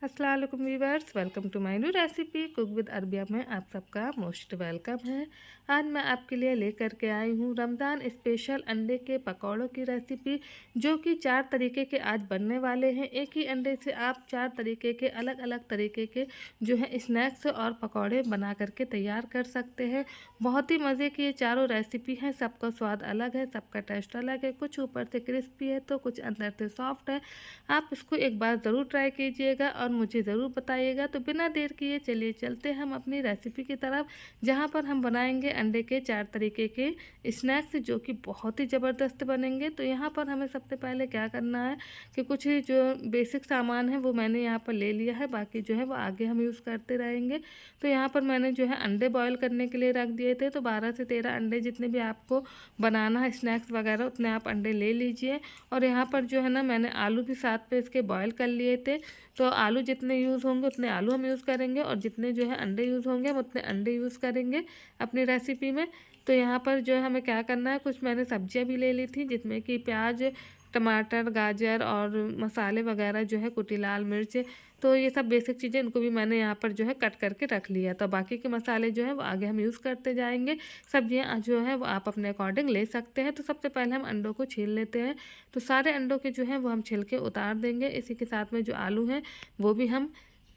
अस्सलाम वालेकुम viewers, welcome to my new recipe cook with Arabia में आप सबका मोस्ट वेलकम है। आज मैं आपके लिए लेकर के आई हूँ रमज़ान स्पेशल अंडे के पकौड़ों की रेसिपी, जो कि 4 तरीके के आज बनने वाले हैं। एक ही अंडे से आप 4 तरीके के अलग अलग तरीके के जो है स्नैक्स और पकौड़े बना करके तैयार कर सकते हैं। बहुत ही मज़े की ये चारों रेसिपी हैं, सबका स्वाद अलग है, सबका टेस्ट अलग है। कुछ ऊपर से क्रिस्पी है तो कुछ अंदर से सॉफ्ट है। आप इसको एक बार ज़रूर ट्राई कीजिएगा और मुझे ज़रूर बताइएगा। तो बिना देर किए चलिए चलते हैं हम अपनी रेसिपी की तरफ, जहां पर हम बनाएंगे अंडे के 4 तरीके के स्नैक्स, जो कि बहुत ही ज़बरदस्त बनेंगे। तो यहाँ पर हमें सबसे पहले क्या करना है कि कुछ जो बेसिक सामान है वो मैंने यहाँ पर ले लिया है, बाकी जो है वो आगे हम यूज़ करते रहेंगे। तो यहाँ पर मैंने जो है अंडे बॉयल करने के लिए रख दिए थे। तो 12 से 13 अंडे, जितने भी आपको बनाना है स्नैक्स वगैरह, उतने आप अंडे ले लीजिए। और यहाँ पर जो है ना, मैंने आलू भी साथ पे इसके बॉयल कर लिए थे। तो आलू जितने यूज़ होंगे उतने आलू हम यूज़ करेंगे, और जितने जो है अंडे यूज़ होंगे हम उतने अंडे यूज़ करेंगे अपनी रेसिपी में। तो यहाँ पर जो है हमें क्या करना है, कुछ मैंने सब्जियाँ भी ले ली थी, जिसमें कि प्याज, टमाटर, गाजर और मसाले वगैरह जो है, कुटी लाल मिर्च। तो ये सब बेसिक चीज़ें, इनको भी मैंने यहाँ पर जो है कट करके रख लिया। तो बाकी के मसाले जो है वो आगे हम यूज़ करते जाएंगे। सब्जियाँ जो है वो आप अपने अकॉर्डिंग ले सकते हैं। तो सबसे पहले हम अंडों को छील लेते हैं। तो सारे अंडों के जो है वो हम छिलके उतार देंगे। इसी के साथ में जो आलू हैं वो भी हम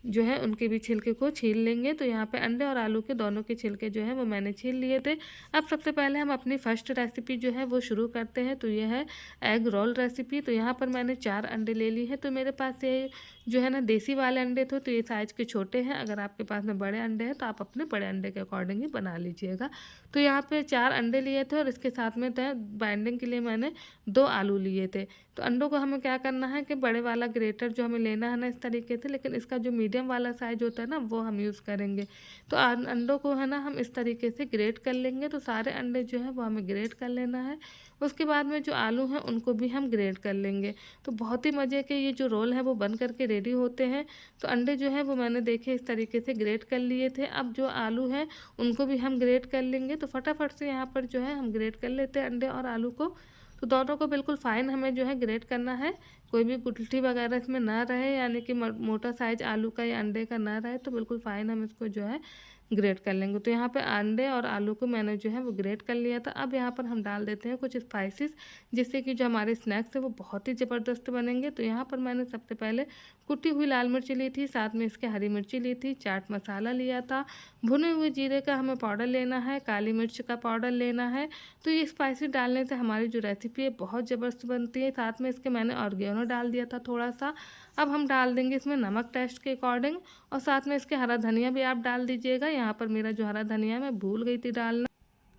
जो है उनके भी छिलके को छील लेंगे। तो यहाँ पे अंडे और आलू के दोनों के छिलके जो है वो मैंने छील लिए थे। अब सबसे पहले हम अपनी फर्स्ट रेसिपी जो है वो शुरू करते हैं। तो ये है एग रोल रेसिपी। तो यहाँ पर मैंने 4 अंडे ले लिए हैं। तो मेरे पास ये जो है ना देसी वाले अंडे थे, तो ये साइज़ के छोटे हैं। अगर आपके पास में बड़े अंडे हैं तो आप अपने बड़े अंडे के अकॉर्डिंग ही बना लीजिएगा। तो यहाँ पे 4 अंडे लिए थे, और इसके साथ में बाइंडिंग के लिए मैंने 2 आलू लिए थे। तो अंडों को हमें क्या करना है कि बड़े वाला ग्रेटर जो हमें लेना है ना, इस तरीके से, लेकिन इसका जो मीडियम वाला साइज होता है ना, वो हम यूज़ करेंगे। तो अंडों को है ना हम इस तरीके से ग्रेट कर लेंगे। तो सारे अंडे जो है वो हमें ग्रेट कर लेना है। उसके बाद में जो आलू हैं उनको भी हम ग्रेट कर लेंगे। तो बहुत ही मज़े के ये जो रोल है वो बन करके रेडी होते हैं। तो अंडे जो है वो मैंने देखे इस तरीके से ग्रेट कर लिए थे। अब जो आलू हैं उनको भी हम ग्रेट कर लेंगे। तो फटाफट से यहाँ पर जो है हम ग्रेट कर लेते हैं अंडे और आलू को। तो दोनों को बिल्कुल फ़ाइन हमें जो है ग्रेट करना है, कोई भी गुठली वगैरह इसमें ना रहे, यानी कि मोटा साइज आलू का या अंडे का ना रहे। तो बिल्कुल फ़ाइन हम इसको जो है ग्रेट कर लेंगे। तो यहाँ पे अंडे और आलू को मैंने जो है वो ग्रेट कर लिया था। अब यहाँ पर हम डाल देते हैं कुछ स्पाइसेस, जिससे कि जो हमारे स्नैक्स है वो बहुत ही ज़बरदस्त बनेंगे। तो यहाँ पर मैंने सबसे पहले कुटी हुई लाल मिर्च ली थी, साथ में इसके हरी मिर्ची ली थी, चाट मसाला लिया था, भुने हुए जीरे का हमें पाउडर लेना है, काली मिर्च का पाउडर लेना है। तो ये स्पाइसी डालने से हमारी जो रेसिपी है बहुत ज़बरदस्त बनती है। साथ में इसके मैंने ऑर्गेनो डाल दिया था थोड़ा सा। अब हम डाल देंगे इसमें नमक टेस्ट के अकॉर्डिंग, और साथ में इसके हरा धनिया भी आप डाल दीजिएगा। यहाँ पर मेरा जो हरा धनिया मैं भूल गई थी डालना,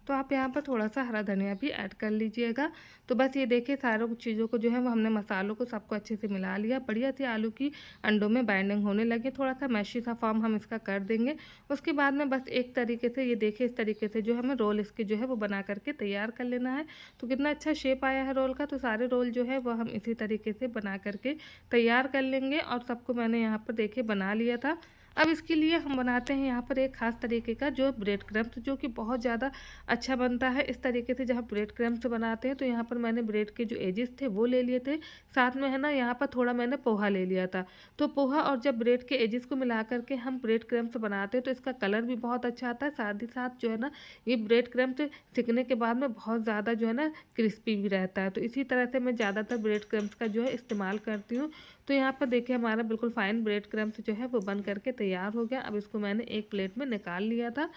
तो आप यहाँ पर थोड़ा सा हरा धनिया भी ऐड कर लीजिएगा। तो बस ये देखिए, सारों चीज़ों को जो है वो हमने मसालों को सबको अच्छे से मिला लिया। बढ़िया सी आलू की अंडों में बाइंडिंग होने लगी। थोड़ा सा मैशी सा फॉर्म हम इसका कर देंगे। उसके बाद में बस एक तरीके से ये देखिए, इस तरीके से जो हमें रोल इसके जो है वो बना करके तैयार कर लेना है। तो कितना अच्छा शेप आया है रोल का। तो सारे रोल जो है वो हम इसी तरीके से बना करके तैयार कर लेंगे, और सबको मैंने यहाँ पर देखिए बना लिया था। अब इसके लिए हम बनाते हैं यहाँ पर एक ख़ास तरीके का जो ब्रेड क्रम्स, जो कि बहुत ज़्यादा अच्छा बनता है। इस तरीके से जब ब्रेड क्रम्स बनाते हैं तो यहाँ पर मैंने ब्रेड के जो एजेस थे वो ले लिए थे, साथ में है ना यहाँ पर थोड़ा मैंने पोहा ले लिया था। तो पोहा और जब ब्रेड के एजेस को मिला करके हम ब्रेड क्रम्स बनाते हैं तो इसका कलर भी बहुत अच्छा आता है। साथ ही साथ जो है ना, ये ब्रेड क्रम्स सिकने के बाद में बहुत ज़्यादा जो है ना क्रिस्पी भी रहता है। तो इसी तरह से मैं ज़्यादातर ब्रेड क्रम्स का जो है इस्तेमाल करती हूँ। तो यहाँ पर देखिए, हमारा बिल्कुल फाइन ब्रेड क्रम्स जो है वो बन करके तैयार हो गया। अब इसको मैंने एक प्लेट में निकाल लिया था।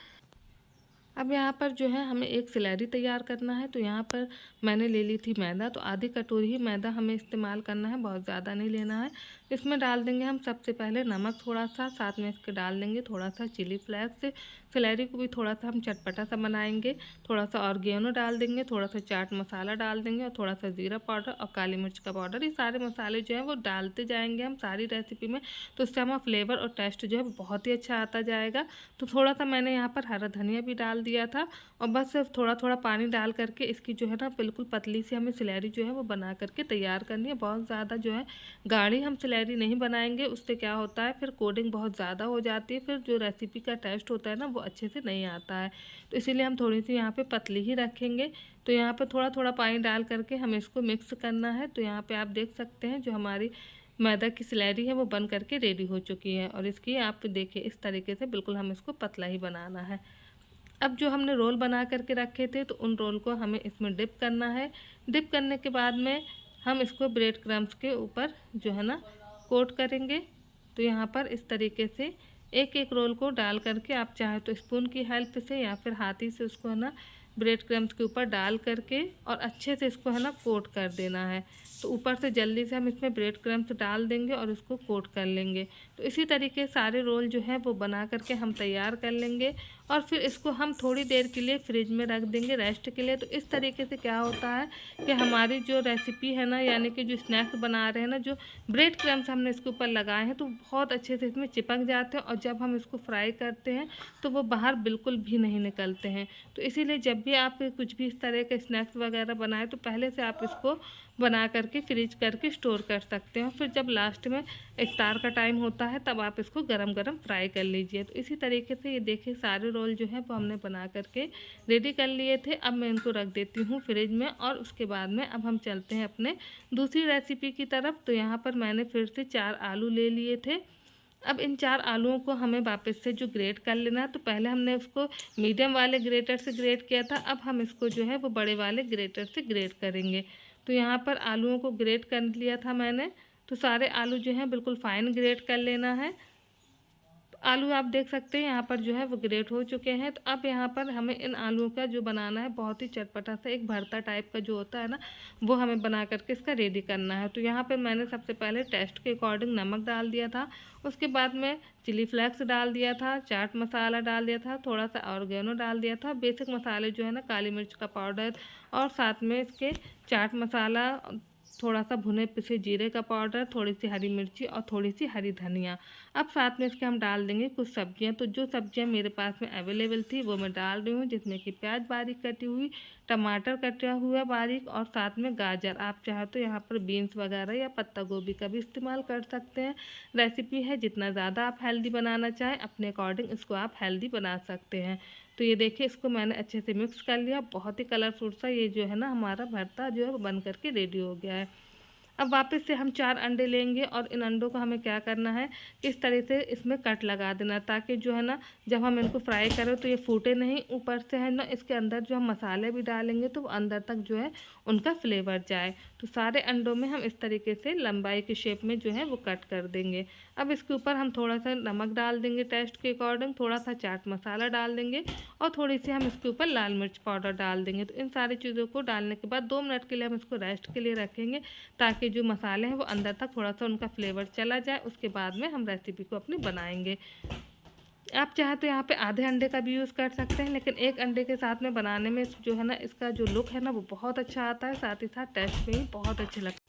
अब यहाँ पर जो है हमें एक सिलेरी तैयार करना है। तो यहाँ पर मैंने ले ली थी मैदा। तो आधी कटोरी ही मैदा हमें इस्तेमाल करना है, बहुत ज़्यादा नहीं लेना है। इसमें डाल देंगे हम सबसे पहले नमक थोड़ा सा, साथ में इसके डाल देंगे थोड़ा सा चिली फ्लेक्स। सिलेरी को भी थोड़ा सा हम चटपटा सा बनाएंगे। थोड़ा सा ऑर्गेनो डाल देंगे, थोड़ा सा चाट मसाला डाल देंगे, और थोड़ा सा ज़ीरा पाउडर और काली मिर्च का पाउडर। ये सारे मसाले जो हैं वो डालते जाएंगे हम सारी रेसिपी में। तो इससे हमारा फ्लेवर और टेस्ट जो है बहुत ही अच्छा आता जाएगा। तो थोड़ा सा मैंने यहाँ पर हरा धनिया भी डाल दिया था, और बस सिर्फ थोड़ा थोड़ा पानी डाल करके इसकी जो है ना बिल्कुल पतली सी हमें सिलेरी जो है वो बना करके तैयार करनी है। बहुत ज़्यादा जो है गाढ़ी हम सिलेरी नहीं बनाएंगे, उससे क्या होता है फिर कोडिंग बहुत ज़्यादा हो जाती है, फिर जो रेसिपी का टेस्ट होता है ना वो अच्छे से नहीं आता है। तो इसीलिए हम थोड़ी सी यहाँ पे पतली ही रखेंगे। तो यहाँ पर थोड़ा थोड़ा पानी डाल करके हमें इसको मिक्स करना है। तो यहाँ पे आप देख सकते हैं जो हमारी मैदा की स्लैरी है वो बन करके रेडी हो चुकी है। और इसकी आप देखिए इस तरीके से बिल्कुल हमें इसको पतला ही बनाना है। अब जो हमने रोल बना करके रखे थे तो उन रोल को हमें इसमें डिप करना है। डिप करने के बाद में हम इसको ब्रेड क्रम्स के ऊपर जो है ना कोट करेंगे। तो यहाँ पर इस तरीके से एक एक रोल को डाल करके आप चाहे तो स्पून की हेल्प से या फिर हाथी से उसको है ना ब्रेड क्रम्स के ऊपर डाल करके और अच्छे से इसको है ना कोट कर देना है। तो ऊपर से जल्दी से हम इसमें ब्रेड क्रम्स डाल देंगे और इसको कोट कर लेंगे। तो इसी तरीके सारे रोल जो है वो बना करके हम तैयार कर लेंगे और फिर इसको हम थोड़ी देर के लिए फ्रिज में रख देंगे रेस्ट के लिए। तो इस तरीके से क्या होता है कि हमारी जो रेसिपी है ना, यानी कि जो स्नैक्स बना रहे हैं ना, जो ब्रेड क्रम्स हमने इसके ऊपर लगाए हैं तो बहुत अच्छे से इसमें चिपक जाते हैं और जब हम इसको फ्राई करते हैं तो वो बाहर बिल्कुल भी नहीं निकलते हैं। तो इसीलिए जब भी आप कुछ भी इस तरह के स्नैक्स वगैरह बनाएं तो पहले से आप इसको बना करके फ्रीज करके स्टोर कर सकते हैं। फिर जब लास्ट में इफ्तार का टाइम होता है तब आप इसको गरम गरम फ्राई कर लीजिए। तो इसी तरीके से ये देखिए सारे रोल जो है वो हमने बना करके रेडी कर लिए थे। अब मैं इनको रख देती हूँ फ्रिज में और उसके बाद में अब हम चलते हैं अपने दूसरी रेसिपी की तरफ। तो यहाँ पर मैंने फिर से 4 आलू ले लिए थे। अब इन 4 आलूओं को हमें वापस से जो ग्रेट कर लेना है। तो पहले हमने उसको मीडियम वाले ग्रेटर से ग्रेट किया था, अब हम इसको जो है वो बड़े वाले ग्रेटर से ग्रेट करेंगे। तो यहाँ पर आलूओं को ग्रेट कर लिया था मैंने। तो सारे आलू जो हैं बिल्कुल फाइन ग्रेट कर लेना है। आलू आप देख सकते हैं यहाँ पर जो है वो ग्रेट हो चुके हैं। तो अब यहाँ पर हमें इन आलूओं का जो बनाना है बहुत ही चटपटा सा एक भरता टाइप का जो होता है ना, वो हमें बना करके इसका रेडी करना है। तो यहाँ पर मैंने सबसे पहले टेस्ट के अकॉर्डिंग नमक डाल दिया था, उसके बाद में चिली फ्लेक्स डाल दिया था, चाट मसाला डाल दिया था, थोड़ा सा ऑर्गेनो डाल दिया था, बेसिक मसाले जो है ना काली मिर्च का पाउडर और साथ में इसके चाट मसाला, थोड़ा सा भुने पिसे जीरे का पाउडर, थोड़ी सी हरी मिर्ची और थोड़ी सी हरी धनिया। अब साथ में इसके हम डाल देंगे कुछ सब्जियां। तो जो सब्जियां मेरे पास में अवेलेबल थी वो मैं डाल रही हूँ, जिसमें कि प्याज बारीक कटी हुई, टमाटर कटा हुआ बारीक और साथ में गाजर। आप चाहे तो यहाँ पर बीन्स वगैरह या पत्ता गोभी का भी इस्तेमाल कर सकते हैं। रेसिपी है, जितना ज़्यादा आप हेल्दी बनाना चाहें अपने अकॉर्डिंग इसको आप हेल्दी बना सकते हैं। तो ये देखिए इसको मैंने अच्छे से मिक्स कर लिया। बहुत ही कलरफुल सा ये जो है ना हमारा भरता जो है वो बन करके रेडी हो गया है। अब वापस से हम 4 अंडे लेंगे और इन अंडों को हमें क्या करना है, इस तरह से इसमें कट लगा देना ताकि जो है ना जब हम इनको फ्राई करें तो ये फूटे नहीं। ऊपर से है ना इसके अंदर जो हम मसाले भी डालेंगे तो अंदर तक जो है उनका फ्लेवर जाए। तो सारे अंडों में हम इस तरीके से लंबाई के शेप में जो है वो कट कर देंगे। अब इसके ऊपर हम थोड़ा सा नमक डाल देंगे टेस्ट के अकॉर्डिंग, थोड़ा सा चाट मसाला डाल देंगे और थोड़ी सी हम इसके ऊपर लाल मिर्च पाउडर डाल देंगे। तो इन सारी चीज़ों को डालने के बाद 2 मिनट के लिए हम इसको रेस्ट के लिए रखेंगे ताकि जो मसाले हैं वो अंदर तक थोड़ा सा उनका फ्लेवर चला जाए। उसके बाद में हम रेसिपी को अपनी बनाएंगे। आप चाहे तो यहाँ पे आधे अंडे का भी यूज़ कर सकते हैं, लेकिन एक अंडे के साथ में बनाने में जो है ना इसका जो लुक है ना वो बहुत अच्छा आता है, साथ ही साथ टेस्ट में भी बहुत अच्छे लगते हैं।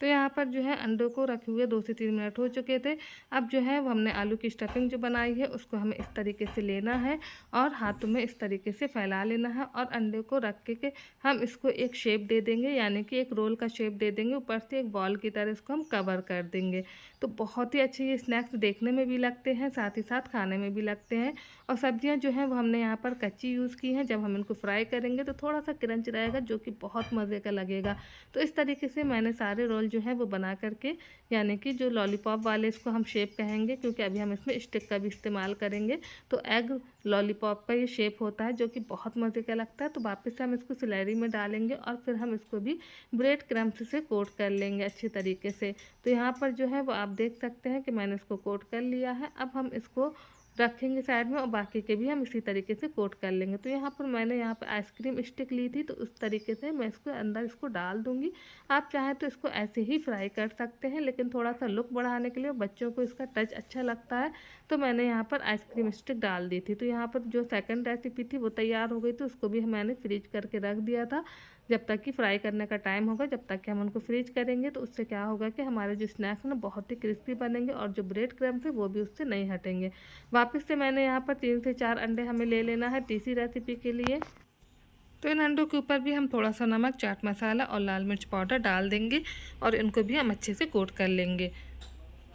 तो यहाँ पर जो है अंडों को रखे हुए 2 से 3 मिनट हो चुके थे। अब जो है वो हमने आलू की स्टफिंग जो बनाई है उसको हमें इस तरीके से लेना है और हाथों में इस तरीके से फैला लेना है और अंडे को रख के हम इसको एक शेप दे देंगे, यानी कि एक रोल का शेप दे देंगे। ऊपर से एक बॉल की तरह इसको हम कवर कर देंगे। तो बहुत ही अच्छे ये स्नैक्स देखने में भी लगते हैं, साथ ही साथ खाने में भी लगते हैं। और सब्जियाँ जो हैं वो हमने यहाँ पर कच्ची यूज़ की हैं। जब हम इनको फ्राई करेंगे तो थोड़ा सा क्रंच रहेगा जो कि बहुत मज़े का लगेगा। तो इस तरीके से मैंने सारे रोल जो है वो बना करके, यानी कि जो लॉलीपॉप वाले इसको हम शेप कहेंगे क्योंकि अभी हम इसमें स्टिक का भी इस्तेमाल करेंगे। तो एग लॉलीपॉप का ये शेप होता है जो कि बहुत मज़े का लगता है। तो वापस से हम इसको स्लैरी में डालेंगे और फिर हम इसको भी ब्रेड क्रम्स से कोट कर लेंगे अच्छे तरीके से। तो यहाँ पर जो है वो आप देख सकते हैं कि मैंने इसको कोट कर लिया है। अब हम इसको रखेंगे साइड में और बाकी के भी हम इसी तरीके से कोट कर लेंगे। तो यहाँ पर मैंने यहाँ पर आइसक्रीम स्टिक ली थी, तो उस तरीके से मैं इसको अंदर इसको डाल दूँगी। आप चाहें तो इसको ऐसे ही फ्राई कर सकते हैं, लेकिन थोड़ा सा लुक बढ़ाने के लिए बच्चों को इसका टच अच्छा लगता है तो मैंने यहाँ पर आइसक्रीम स्टिक डाल दी थी। तो यहाँ पर जो सेकंड रेसिपी थी वो तैयार हो गई थी, उसको भी मैंने फ्रीज करके रख दिया था। जब तक कि फ्राई करने का टाइम होगा जब तक कि हम उनको फ्रीज करेंगे तो उससे क्या होगा कि हमारे जो स्नैक्स हैं ना बहुत ही क्रिस्पी बनेंगे और जो ब्रेड क्रम्स है वो भी उससे नहीं हटेंगे। वापस से मैंने यहाँ पर 3 से 4 अंडे हमें ले लेना है तीसरी रेसिपी के लिए। तो इन अंडों के ऊपर भी हम थोड़ा सा नमक, चाट मसाला और लाल मिर्च पाउडर डाल देंगे और इनको भी हम अच्छे से कोट कर लेंगे।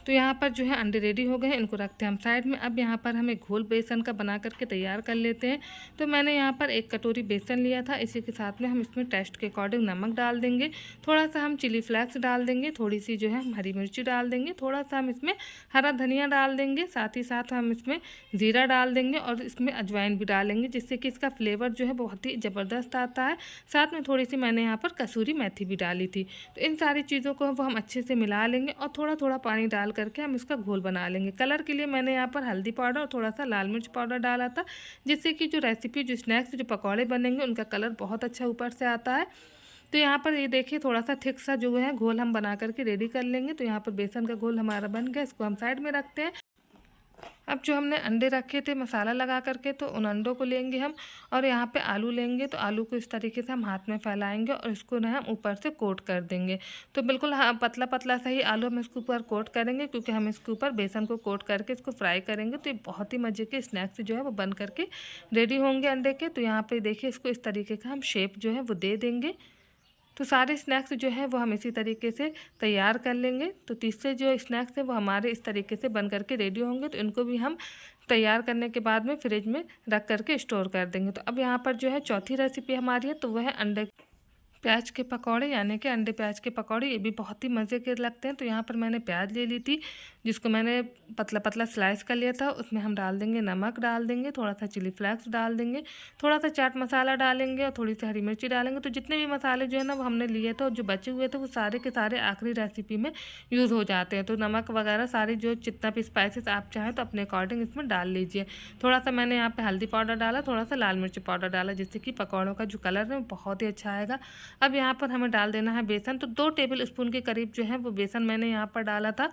तो यहाँ पर जो है अंडे रेडी हो गए हैं, इनको रखते हैं हम साइड में। अब यहाँ पर हमें घोल बेसन का बना करके तैयार कर लेते हैं। तो मैंने यहाँ पर 1 कटोरी बेसन लिया था। इसी के साथ में हम इसमें टेस्ट के अकॉर्डिंग नमक डाल देंगे, थोड़ा सा हम चिली फ्लेक्स डाल देंगे, थोड़ी सी जो है हम हरी मिर्ची डाल देंगे, थोड़ा सा हम इसमें हरा धनिया डाल देंगे, साथ ही साथ हम इसमें ज़ीरा डाल देंगे और इसमें अजवाइन भी डालेंगे, जिससे कि इसका फ्लेवर जो है बहुत ही ज़बरदस्त आता है। साथ में थोड़ी सी मैंने यहाँ पर कसूरी मेथी भी डाली थी। तो इन सारी चीज़ों को वो हम अच्छे से मिला लेंगे और थोड़ा थोड़ा पानी डाल करके हम इसका घोल बना लेंगे। कलर के लिए मैंने यहाँ पर हल्दी पाउडर और थोड़ा सा लाल मिर्च पाउडर डाला था, जिससे कि जो रेसिपी, जो स्नैक्स, जो पकौड़े बनेंगे उनका कलर बहुत अच्छा ऊपर से आता है। तो यहाँ पर ये देखिए थोड़ा सा थिक सा जो है घोल हम बना करके रेडी कर लेंगे। तो यहाँ पर बेसन का घोल हमारा बन गया, इसको हम साइड में रखते हैं। अब जो हमने अंडे रखे थे मसाला लगा करके, तो उन अंडों को लेंगे हम और यहाँ पे आलू लेंगे। तो आलू को इस तरीके से हम हाथ में फैलाएंगे और इसको ना हम ऊपर से कोट कर देंगे। तो बिल्कुल हाँ, पतला पतला सा ही आलू हम इसके ऊपर कोट करेंगे, क्योंकि हम इसके ऊपर बेसन को कोट करके इसको फ्राई करेंगे। तो ये बहुत ही मज़े के स्नैक्स जो है वो बन करके रेडी होंगे अंडे के। तो यहाँ पर देखिए इसको इस तरीके का हम शेप जो है वो दे देंगे। तो सारे स्नैक्स जो है वो हम इसी तरीके से तैयार कर लेंगे। तो तीसरे जो स्नैक्स हैं वो हमारे इस तरीके से बन करके रेडी होंगे। तो इनको भी हम तैयार करने के बाद में फ्रिज में रख करके स्टोर कर देंगे। तो अब यहाँ पर जो है चौथी रेसिपी हमारी है, तो वह है अंडे प्याज के पकौड़े, यानी कि अंडे प्याज के पकौड़े। ये भी बहुत ही मज़े के लगते हैं। तो यहाँ पर मैंने प्याज ले ली थी, जिसको मैंने पतला पतला स्लाइस कर लिया था। उसमें हम डाल देंगे नमक, डाल देंगे थोड़ा सा चिली फ्लेक्स, डाल देंगे थोड़ा सा चाट मसाला डालेंगे और थोड़ी सी हरी मिर्ची डालेंगे। तो जितने भी मसाले जो है ना वो हमने लिए थे और जो बचे हुए थे वो सारे के सारे आखिरी रेसिपी में यूज़ हो जाते हैं। तो नमक वगैरह सारी जो जितना भी स्पाइसेस आप चाहें तो अपने अकॉर्डिंग इसमें डाल लीजिए। थोड़ा सा मैंने यहाँ पर हल्दी पाउडर डाला, थोड़ा सा लाल मिर्च पाउडर डाला, जिससे कि पकौड़ों का जो कलर है वो बहुत ही अच्छा आएगा। अब यहाँ पर हमें डाल देना है बेसन। तो 2 टेबल स्पून के करीब जो है वो बेसन मैंने यहाँ पर डाला था।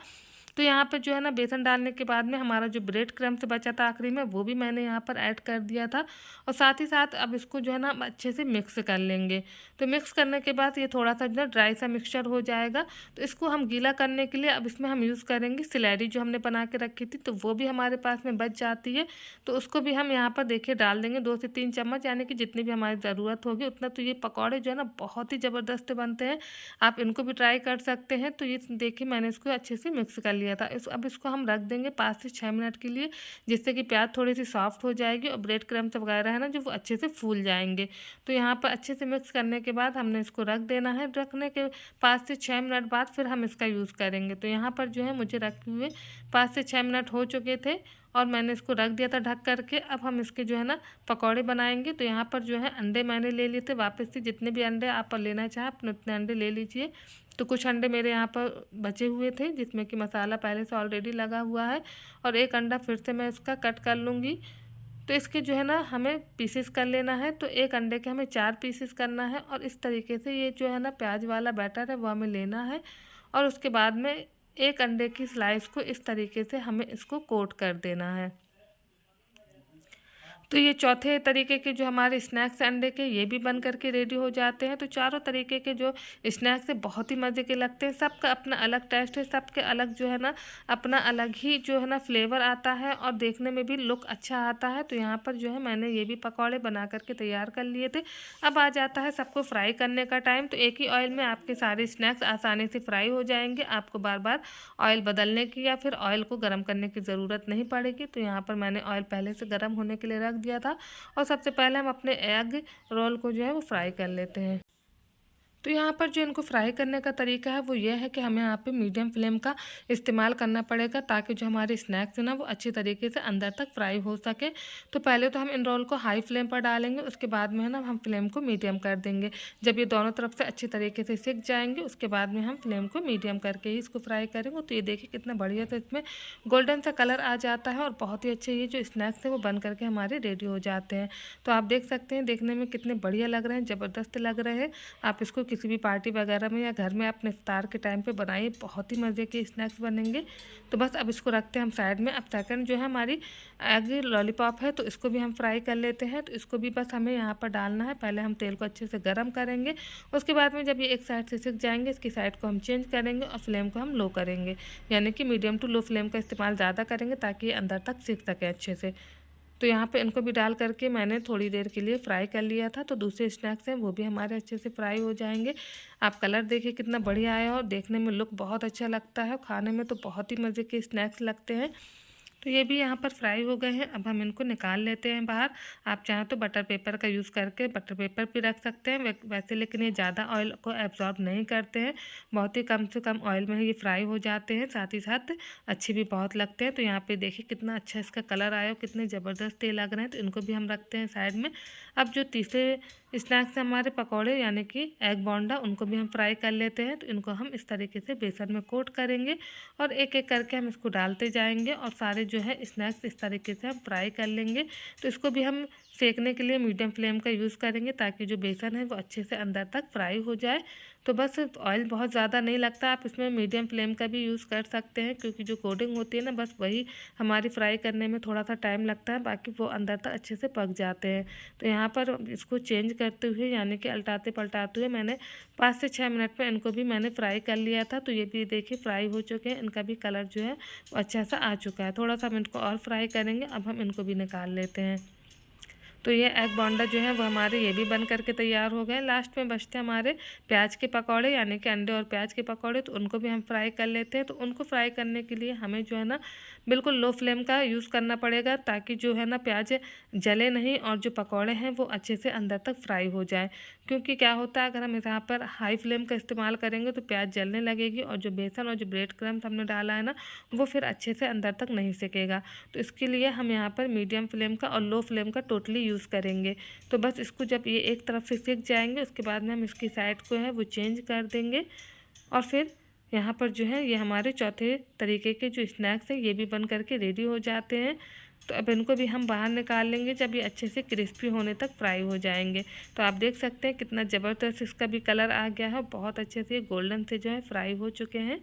तो यहाँ पे जो है ना बेसन डालने के बाद में हमारा जो ब्रेड क्रम्स बचा था आखिरी में, वो भी मैंने यहाँ पर ऐड कर दिया था। और साथ ही साथ अब इसको जो है ना अच्छे से मिक्स कर लेंगे। तो मिक्स करने के बाद ये थोड़ा सा जो है ड्राई सा मिक्सचर हो जाएगा। तो इसको हम गीला करने के लिए अब इसमें हम यूज़ करेंगे सिलैरी, जो हमने बना के रखी थी। तो वो भी हमारे पास में बच जाती है, तो उसको भी हम यहाँ पर देखिए डाल देंगे 2 से 3 चम्मच, यानी कि जितनी भी हमारी ज़रूरत होगी उतना। तो ये पकौड़े जो है ना बहुत ही ज़बरदस्त बनते हैं, आप इनको भी ट्राई कर सकते हैं। तो ये देखिए मैंने इसको अच्छे से मिक्स कर लिया था। अब इसको हम रख देंगे 5 से 6 मिनट के लिए, जिससे कि प्याज थोड़ी सी सॉफ्ट हो जाएगी और ब्रेड क्रम्स वगैरह है ना जो वो अच्छे से फूल जाएंगे। तो यहाँ पर अच्छे से मिक्स करने के बाद हमने इसको रख देना है। रखने के 5 से 6 मिनट बाद फिर हम इसका यूज़ करेंगे। तो यहाँ पर जो है मुझे रखे हुए 5 से 6 मिनट हो चुके थे और मैंने इसको रख दिया था ढक करके। अब हम इसके जो है ना पकौड़े बनाएंगे। तो यहाँ पर जो है अंडे मैंने ले लिए थे वापस से, जितने भी अंडे आप लेना चाहें अपने उतने अंडे ले लीजिए। तो कुछ अंडे मेरे यहाँ पर बचे हुए थे, जिसमें कि मसाला पहले से ऑलरेडी लगा हुआ है, और 1 अंडा फिर से मैं इसका कट कर लूँगी। तो इसके जो है ना हमें पीसेस कर लेना है। तो 1 अंडे के हमें 4 पीसेस करना है और इस तरीके से ये जो है ना प्याज वाला बैटर है वो हमें लेना है। और उसके बाद में 1 अंडे की स्लाइस को इस तरीके से हमें इसको कोट कर देना है। तो ये चौथे तरीके के जो हमारे स्नैक्स अंडे के, ये भी बन करके रेडी हो जाते हैं। तो चारों तरीके के जो स्नैक्स है बहुत ही मज़े के लगते हैं। सबका अपना अलग टेस्ट है, सबके अलग जो है ना अपना अलग ही जो है ना फ्लेवर आता है और देखने में भी लुक अच्छा आता है। तो यहाँ पर जो है मैंने ये भी पकौड़े बना करके तैयार कर लिए थे। अब आ जाता है सबको फ्राई करने का टाइम। तो एक ही ऑयल में आपके सारे स्नैक्स आसानी से फ्राई हो जाएंगे, आपको बार बार ऑयल बदलने की या फिर ऑयल को गर्म करने की ज़रूरत नहीं पड़ेगी। तो यहाँ पर मैंने ऑयल पहले से गर्म होने के लिए रख दिया था और सबसे पहले हम अपने एग रोल को जो है वो फ्राई कर लेते हैं। तो यहाँ पर जो इनको फ्राई करने का तरीका है वो ये है कि हमें यहाँ पे मीडियम फ्लेम का इस्तेमाल करना पड़ेगा, ताकि जो हमारे स्नैक्स है ना वो अच्छी तरीके से अंदर तक फ्राई हो सके। तो पहले तो हम इन रोल को हाई फ्लेम पर डालेंगे, उसके बाद में है ना हम फ्लेम को मीडियम कर देंगे। जब ये दोनों तरफ से अच्छी तरीके से सिक जाएंगे उसके बाद में हम फ्लेम को मीडियम करके ही इसको फ्राई करेंगे। तो ये देखिए कितना बढ़िया से इसमें गोल्डन सा कलर आ जाता है और बहुत ही अच्छे ये जो स्नैक्स हैं वो बन करके हमारे रेडी हो जाते हैं। तो आप देख सकते हैं देखने में कितने बढ़िया लग रहे हैं, ज़बरदस्त लग रहे हैं। आप इसको किसी भी पार्टी वगैरह में या घर में अपने इफ्तार के टाइम पे बनाइए, बहुत ही मज़े के स्नैक्स बनेंगे। तो बस अब इसको रखते हैं हम साइड में। अब सेकंड जो है हमारी एग लॉलीपॉप है, तो इसको भी हम फ्राई कर लेते हैं। तो इसको भी बस हमें यहाँ पर डालना है। पहले हम तेल को अच्छे से गर्म करेंगे, उसके बाद में जब ये एक साइड से सिक जाएंगे इसकी साइड को हम चेंज करेंगे और फ्लेम को हम लो करेंगे, यानी कि मीडियम टू लो फ्लेम का इस्तेमाल ज़्यादा करेंगे ताकि ये अंदर तक सिक सके अच्छे से। तो यहाँ पे इनको भी डाल करके मैंने थोड़ी देर के लिए फ्राई कर लिया था। तो दूसरे स्नैक्स हैं वो भी हमारे अच्छे से फ्राई हो जाएंगे। आप कलर देखिए कितना बढ़िया आया और देखने में लुक बहुत अच्छा लगता है, खाने में तो बहुत ही मज़े के स्नैक्स लगते हैं। तो ये भी यहाँ पर फ्राई हो गए हैं। अब हम इनको निकाल लेते हैं बाहर। आप चाहें तो बटर पेपर का यूज़ करके बटर पेपर भी रख सकते हैं वैसे, लेकिन ये ज़्यादा ऑयल को एब्जॉर्ब नहीं करते हैं, बहुत ही कम से कम ऑयल में ही ये फ्राई हो जाते हैं, साथ ही साथ अच्छे भी बहुत लगते हैं। तो यहाँ पे देखिए कितना अच्छा इसका कलर आया और कितने ज़बरदस्त ये लग रहे हैं। तो इनको भी हम रखते हैं साइड में। अब जो तीसरे स्नैक्स हैं हमारे पकौड़े यानी कि एग बोंडा, उनको भी हम फ्राई कर लेते हैं। तो इनको हम इस तरीके से बेसन में कोट करेंगे और एक एक करके हम इसको डालते जाएंगे और सारे जो है स्नैक्स इस तरीके से हम फ्राई कर लेंगे। तो इसको भी हम सेकने के लिए मीडियम फ्लेम का यूज़ करेंगे ताकि जो बेसन है वो अच्छे से अंदर तक फ्राई हो जाए। तो बस ऑयल बहुत ज़्यादा नहीं लगता, आप इसमें मीडियम फ्लेम का भी यूज़ कर सकते हैं, क्योंकि जो कोटिंग होती है ना बस वही हमारी फ्राई करने में थोड़ा सा टाइम लगता है, बाकी वो अंदर तक अच्छे से पक जाते हैं। तो यहाँ पर इसको चेंज करते हुए यानी कि उल्टाते पलटाते हुए मैंने 5 से 6 मिनट में इनको भी मैंने फ्राई कर लिया था। तो ये भी देखिए फ्राई हो चुके हैं, इनका भी कलर जो है वो अच्छा सा आ चुका है। थोड़ा सा हम इनको और फ्राई करेंगे। अब हम इनको भी निकाल लेते हैं। तो ये एग बोंडा जो है वो हमारे ये भी बन करके तैयार हो गए। लास्ट में बचते हमारे प्याज के पकौड़े यानी कि अंडे और प्याज के पकौड़े। तो उनको भी हम फ्राई कर लेते हैं। तो उनको फ्राई करने के लिए हमें जो है ना बिल्कुल लो फ्लेम का यूज़ करना पड़ेगा, ताकि जो है ना प्याज जले नहीं और जो पकौड़े हैं वो अच्छे से अंदर तक फ्राई हो जाए। क्योंकि क्या होता है, अगर हम यहाँ पर हाई फ्लेम का इस्तेमाल करेंगे तो प्याज जलने लगेगी और जो बेसन और जो ब्रेड क्रम्स हमने डाला है ना वो फिर अच्छे से अंदर तक नहीं सिकेगा। तो इसके लिए हम यहाँ पर मीडियम फ्लेम का और लो फ्लेम का टोटली यूज़ करेंगे। तो बस इसको जब ये एक तरफ से सिक जाएंगे उसके बाद में हम इसकी साइड को है वो चेंज कर देंगे। और फिर यहाँ पर जो है ये हमारे चौथे तरीके के जो स्नैक्स हैं ये भी बन करके रेडी हो जाते हैं। तो अब इनको भी हम बाहर निकाल लेंगे जब ये अच्छे से क्रिस्पी होने तक फ्राई हो जाएंगे। तो आप देख सकते हैं कितना ज़बरदस्त इसका भी कलर आ गया है, बहुत अच्छे से गोल्डन से जो है फ्राई हो चुके हैं।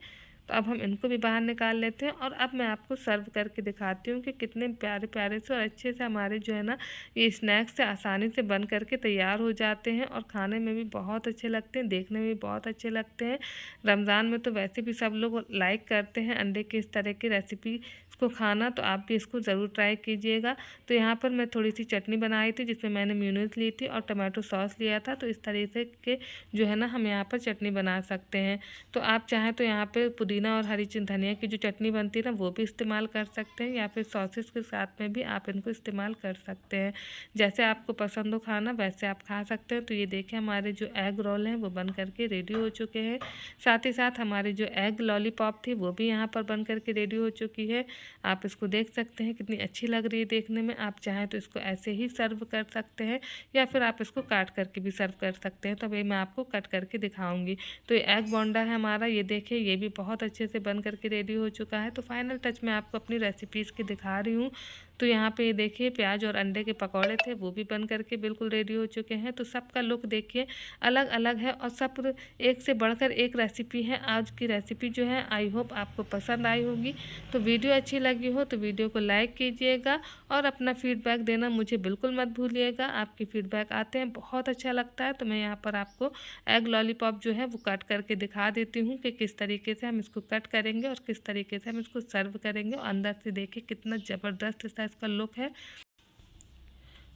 तो अब हम इनको भी बाहर निकाल लेते हैं और अब मैं आपको सर्व करके दिखाती हूँ कि कितने प्यारे प्यारे से और अच्छे से हमारे जो है ना ये स्नैक्स से आसानी से बन करके तैयार हो जाते हैं और खाने में भी बहुत अच्छे लगते हैं, देखने में भी बहुत अच्छे लगते हैं। रमज़ान में तो वैसे भी सब लोग लाइक करते हैं अंडे की इस तरह की रेसिपी को खाना, तो आप भी इसको ज़रूर ट्राई कीजिएगा। तो यहाँ पर मैं थोड़ी सी चटनी बनाई थी जिसमें मैंने मेयोनीज ली थी और टमाटो सॉस लिया था। तो इस तरीके के जो है ना हम यहाँ पर चटनी बना सकते हैं। तो आप चाहें तो यहाँ पे पुदीना और हरी धनिया की जो चटनी बनती है ना वो भी इस्तेमाल कर सकते हैं, या फिर सॉसेस के साथ में भी आप इनको इस्तेमाल कर सकते हैं। जैसे आपको पसंद हो खाना वैसे आप खा सकते हैं। तो ये देखिए हमारे जो एग रोल हैं वो बन करके रेडी हो चुके हैं। साथ ही साथ हमारी जो एग लॉलीपॉप थी वो भी यहाँ पर बन करके रेडी हो चुकी है। आप इसको देख सकते हैं कितनी अच्छी लग रही है देखने में। आप चाहें तो इसको ऐसे ही सर्व कर सकते हैं या फिर आप इसको काट करके भी सर्व कर सकते हैं। तो अभी मैं आपको कट करके दिखाऊंगी। तो ये एग बोंडा है हमारा, ये देखिए ये भी बहुत अच्छे से बन करके रेडी हो चुका है। तो फाइनल टच मैं आपको अपनी रेसिपीज़ की दिखा रही हूँ। तो यहाँ पे ये देखिए प्याज और अंडे के पकौड़े थे वो भी बन करके बिल्कुल रेडी हो चुके हैं। तो सबका लुक देखिए अलग अलग है और सब एक से बढ़कर एक रेसिपी है। आज की रेसिपी जो है आई होप आपको पसंद आई होगी। तो वीडियो अच्छी लगी हो तो वीडियो को लाइक कीजिएगा और अपना फीडबैक देना मुझे बिल्कुल मत भूलिएगा। आपके फीडबैक आते हैं बहुत अच्छा लगता है। तो मैं यहाँ पर आपको एग लॉलीपॉप जो है वो कट करके दिखा देती हूँ कि किस तरीके से हम इसको कट करेंगे और किस तरीके से हम इसको सर्व करेंगे। और अंदर से देखिए कितना ज़बरदस्त इसका लुक है।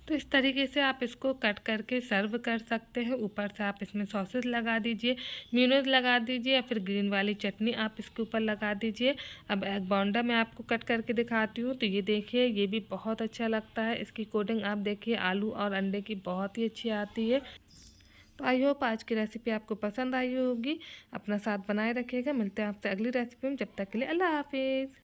तो इस तरीके से आप इसको कट करके सर्व कर सकते हैं। ऊपर से आप इसमें सॉसेस लगा दीजिए, मेयोनीज लगा दीजिए या फिर ग्रीन वाली चटनी आप इसके ऊपर लगा दीजिए। अब एग बोंडा मैं आपको कट करके दिखाती हूँ। तो ये देखिए ये भी बहुत अच्छा लगता है। इसकी कोटिंग आप देखिए आलू और अंडे की बहुत ही अच्छी आती है। तो आई होप आज की रेसिपी आपको पसंद आई होगी। अपना साथ बनाए रखिएगा। मिलते हैं आपसे अगली रेसिपी में, जब तक के लिए अल्लाह हाफिज़।